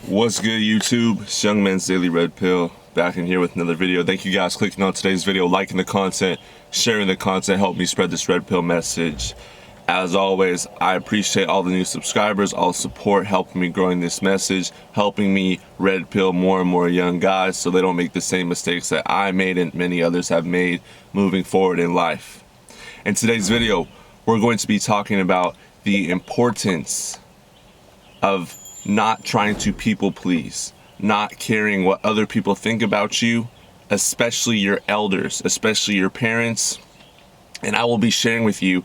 What's good, YouTube? It's Young Men's Daily Red Pill back in here with another video. Thank you guys for clicking on today's video, liking the content, sharing the content, help me spread this red pill message. As always, I appreciate all the new subscribers, all the support, helping me growing this message, helping me red pill more and more young guys so they don't make the same mistakes that I made and many others have made moving forward in life. In today's video, we're going to be talking about the importance of not trying to people please, not caring what other people think about you, especially your elders, especially your parents. And I will be sharing with you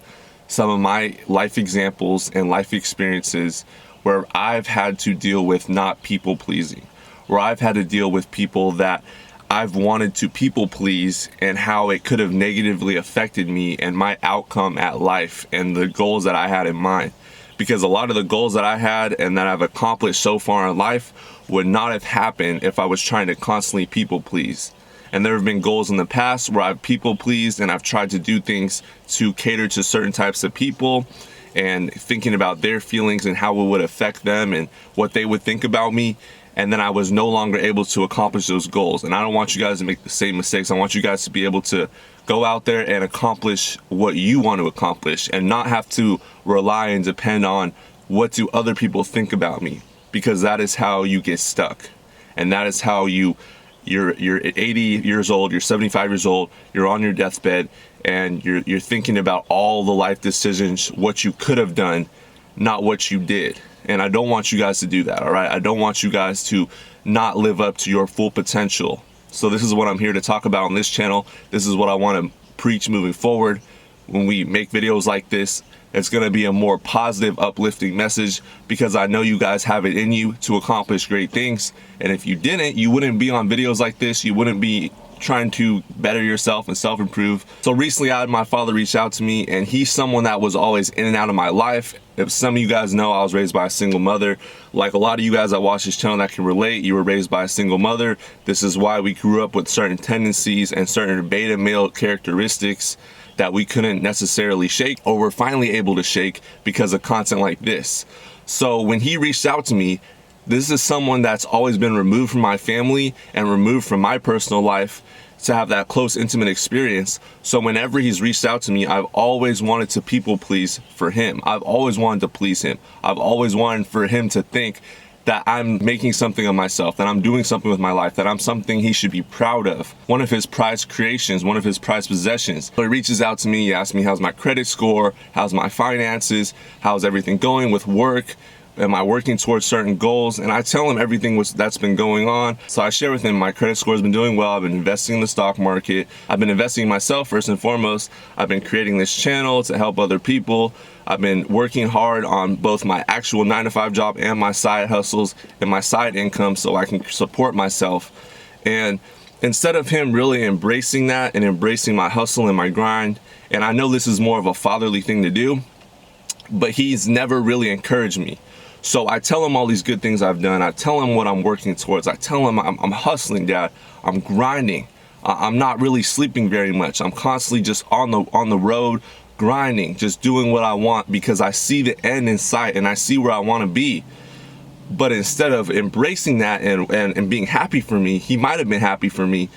some of my life examples and life experiences where I've had to deal with not people pleasing, where I've had to deal with people that I've wanted to people please and how it could have negatively affected me and my outcome at life and the goals that I had in mind. Because a lot of the goals that I had and that I've accomplished so far in life would not have happened if I was trying to constantly people please. And there have been goals in the past where I've people pleased and I've tried to do things to cater to certain types of people and thinking about their feelings and how it would affect them and what they would think about me. And then I was no longer able to accomplish those goals. And I don't want you guys to make the same mistakes. I want you guys to be able to go out there and accomplish what you want to accomplish and not have to rely and depend on what do other people think about me, because that is how you get stuck. And that is how you're 80 years old, you're 75 years old, you're on your deathbed and you're thinking about all the life decisions, what you could have done, not what you did. And I don't want you guys to do that, all right? I don't want you guys to not live up to your full potential. So this is what I'm here to talk about on this channel. This is what I want to preach moving forward. When we make videos like this, it's going to be a more positive, uplifting message because I know you guys have it in you to accomplish great things. And if you didn't, you wouldn't be on videos like this. You wouldn't be trying to better yourself and self-improve. So recently I had my father reach out to me, and he's someone that was always in and out of my life. If some of you guys know, I was raised by a single mother. Like a lot of you guys that watch this channel that can relate, you were raised by a single mother. This is why we grew up with certain tendencies and certain beta male characteristics that we couldn't necessarily shake, or were finally able to shake because of content like this. So when he reached out to me, this is someone that's always been removed from my family and removed from my personal life to have that close, intimate experience. So whenever he's reached out to me, I've always wanted to people please for him. I've always wanted to please him. I've always wanted for him to think that I'm making something of myself, that I'm doing something with my life, that I'm something he should be proud of. One of his prized creations, one of his prized possessions. So he reaches out to me, he asks me how's my credit score, how's my finances, how's everything going with work, am I working towards certain goals? And I tell him everything that's been going on. So I share with him my credit score has been doing well. I've been investing in the stock market. I've been investing in myself first and foremost. I've been creating this channel to help other people. I've been working hard on both my actual 9-to-5 job and my side hustles and my side income so I can support myself. And instead of him really embracing that and embracing my hustle and my grind, and I know this is more of a fatherly thing to do, but he's never really encouraged me. So I tell him all these good things I've done. I tell him what I'm working towards. I tell him I'm hustling, Dad. I'm grinding. I'm not really sleeping very much. I'm constantly just on the road, grinding, just doing what I want because I see the end in sight and I see where I want to be. But instead of embracing that and being happy for me, he might have been happy for me.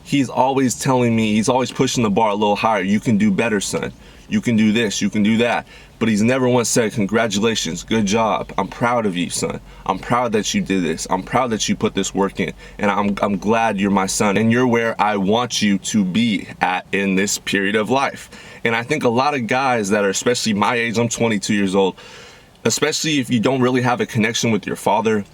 He's always telling me, he's always pushing the bar a little higher. You can do better, son. You can do this, you can do that. But he's never once said, congratulations, good job. I'm proud of you, son. I'm proud that you did this. I'm proud that you put this work in. And I'm glad you're my son. And you're where I want you to be at in this period of life. And I think a lot of guys that are, especially my age, I'm 22 years old, especially if you don't really have a connection with your father,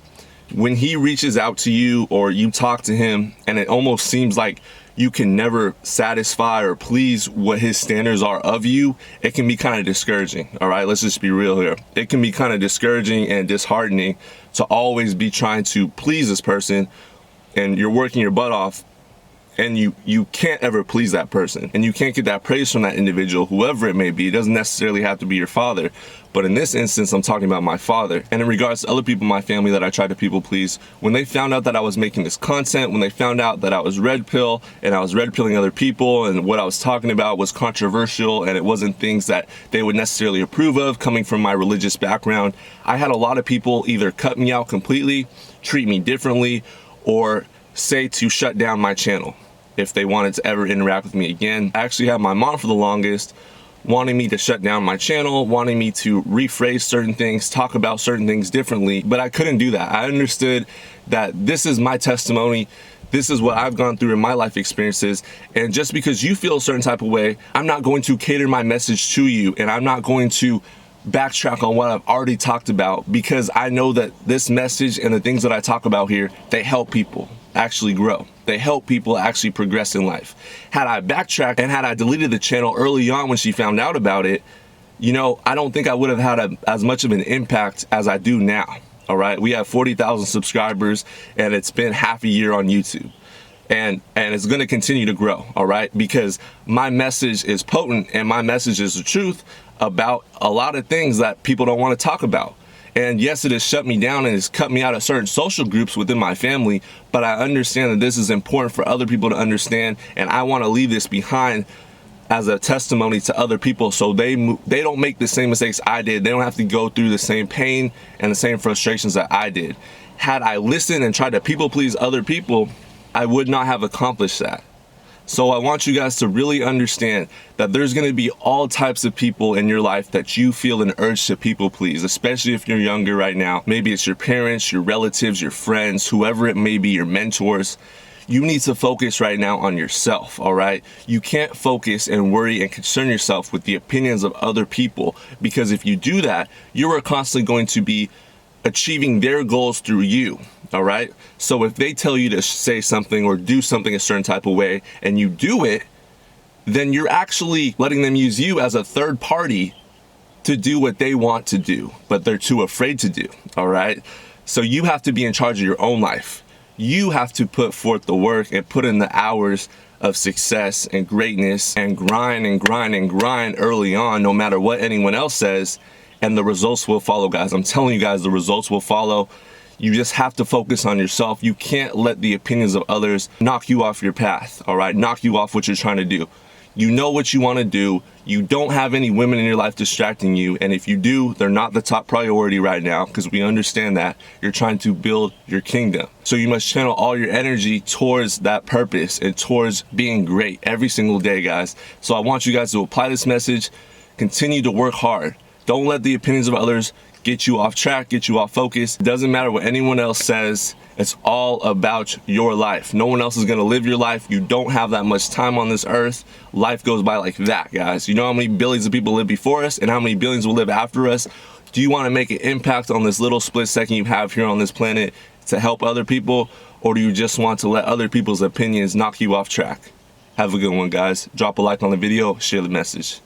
when he reaches out to you or you talk to him and it almost seems like you can never satisfy or please what his standards are of you, it can be kind of discouraging. All right, let's just be real here. It can be kind of discouraging and disheartening to always be trying to please this person and you're working your butt off And you can't ever please that person, and you can't get that praise from that individual, whoever it may be. It doesn't necessarily have to be your father, but in this instance I'm talking about my father. And in regards to other people in my family that I tried to people please, when they found out that I was making this content, when they found out that I was red pill and I was red pilling other people, and what I was talking about was controversial and it wasn't things that they would necessarily approve of coming from my religious background, I had a lot of people either cut me out completely, treat me differently, or say to shut down my channel if they wanted to ever interact with me again. I actually had my mom for the longest wanting me to shut down my channel, wanting me to rephrase certain things, talk about certain things differently, but I couldn't do that. I understood that this is my testimony. This is what I've gone through in my life experiences, and just because you feel a certain type of way, I'm not going to cater my message to you, and I'm not going to backtrack on what I've already talked about, because I know that this message and the things that I talk about here, they help people actually grow. They help people actually progress in life. Had I backtracked and had I deleted the channel early on when she found out about it, you know, I don't think I would have had as much of an impact as I do now. All right, we have 40,000 subscribers and it's been half a year on YouTube. And it's going to continue to grow, all right, because my message is potent and my message is the truth about a lot of things that people don't want to talk about. And yes, it has shut me down and it's cut me out of certain social groups within my family, but I understand that this is important for other people to understand, and I want to leave this behind as a testimony to other people so they don't make the same mistakes I did. They don't have to go through the same pain and the same frustrations that I did. Had I listened and tried to people please other people, I would not have accomplished that. So I want you guys to really understand that there's going to be all types of people in your life that you feel an urge to people please, especially if you're younger right now. Maybe it's your parents, your relatives, your friends, whoever it may be, your mentors. You need to focus right now on yourself, all right? You can't focus and worry and concern yourself with the opinions of other people, because if you do that, you are constantly going to be achieving their goals through you, all right? So if they tell you to say something or do something a certain type of way and you do it, then you're actually letting them use you as a third party to do what they want to do, but they're too afraid to do, all right? So you have to be in charge of your own life. You have to put forth the work and put in the hours of success and greatness and grind and grind and grind early on, no matter what anyone else says, and the results will follow, guys. I'm telling you guys, the results will follow. You just have to focus on yourself. You can't let the opinions of others knock you off your path, all right? Knock you off what you're trying to do. You know what you want to do. You don't have any women in your life distracting you. And if you do, they're not the top priority right now, because we understand that you're trying to build your kingdom. So you must channel all your energy towards that purpose and towards being great every single day, guys. So I want you guys to apply this message. Continue to work hard. Don't let the opinions of others get you off track, get you off focus. It doesn't matter what anyone else says. It's all about your life. No one else is going to live your life. You don't have that much time on this earth. Life goes by like that, guys. You know how many billions of people live before us and how many billions will live after us? Do you want to make an impact on this little split second you have here on this planet to help other people, or do you just want to let other people's opinions knock you off track? Have a good one, guys. Drop a like on the video, share the message.